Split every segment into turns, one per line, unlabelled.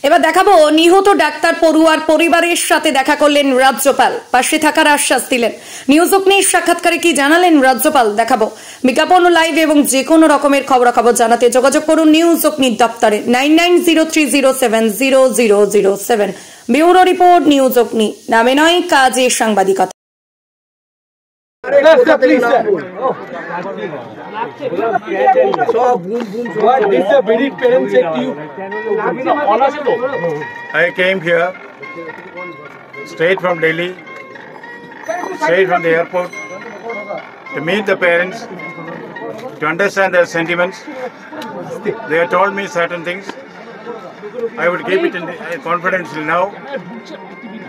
এবার দেখাবো নিহত ডাক্তার পড়ুয়ার পরিবারের সাথে দেখা করলেন রাজ্যপাল, পাশে থাকার আশ্বাস দিলেন। নিউজ অগ্নির সাক্ষাৎকারে কি জানালেন রাজ্যপাল দেখাবো। বিজ্ঞাপন, লাইভ এবং যে কোনো রকমের খবরাখবর জানাতে যোগাযোগ করুন নিউজ অগ্নির দপ্তরে 9903070007। ব্যুরো রিপোর্ট, নিউজ অগ্নি। নামে নয়, কাজে সাংবাদিকতা।
I came here straight from Delhi, straight from the airport, to meet the parents, to understand their sentiments. They have told me certain things. I would keep it confidential now,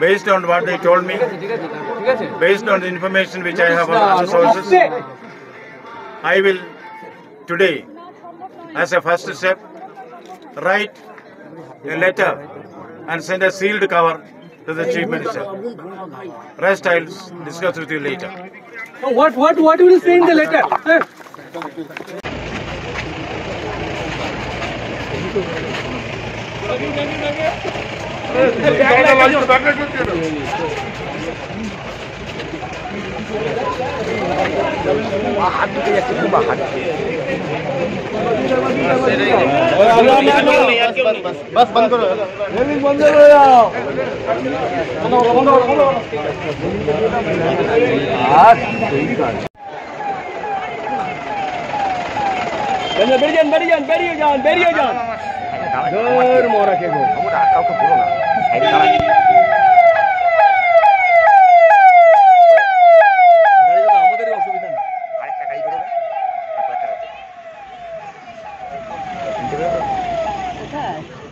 based on what they told me, based on the information which I have on other sources. I will today, as a first step, write a letter and send a sealed cover to the Chief Minister. Rest I'll discuss with you later.
What will you say in the letter?
बस बंद करो बेरिए जान घर मोरा के गो काउকে বলো না সাইডে দাঁড়া আমাদেরই অসুবিধা না আরেকটা গাড়ি বেরোবে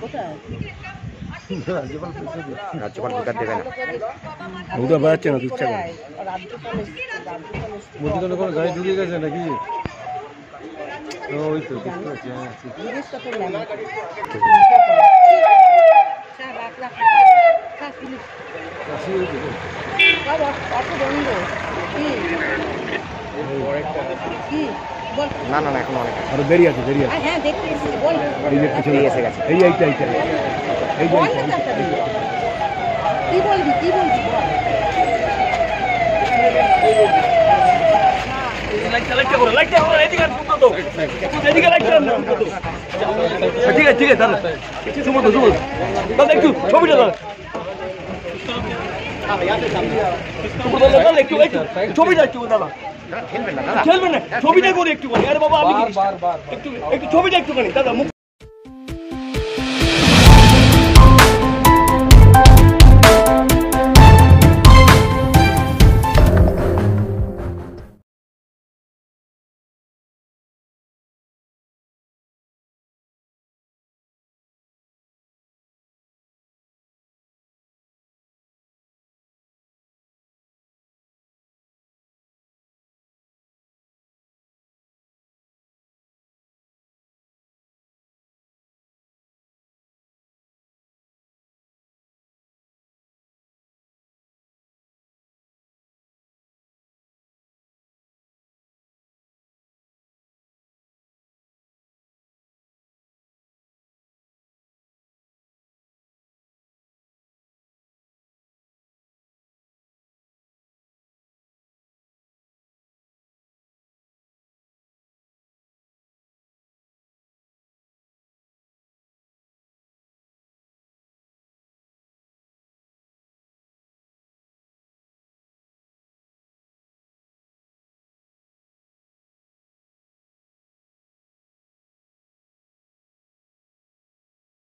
কোথায় রাজ্যপাল ভোট দেবে না ওটা বাড়ছে না ইচ্ছা করে মধ্যখানে কোনো গাড়ি ঢুকে গেছে নাকি ওই তো দেখতে পাচ্ছি না না না এখন অনেক আরো দেরি আছে হ্যাঁ দেখতে এসেছি বল এই এসে গেছে এই এইটা এই বল কি বলবি লাইটটা করো এদিকে ফুটো দাও এদিকে লাইটটা দাও ঠিক আছে দাদা সুমো দাদা একটু ছবিটা দাও ছবিটা একটু দাদা খেলবেন না ছবিটা করে একটু আরে বাবা আমি একটু ছবিটা একটুখানি দাদা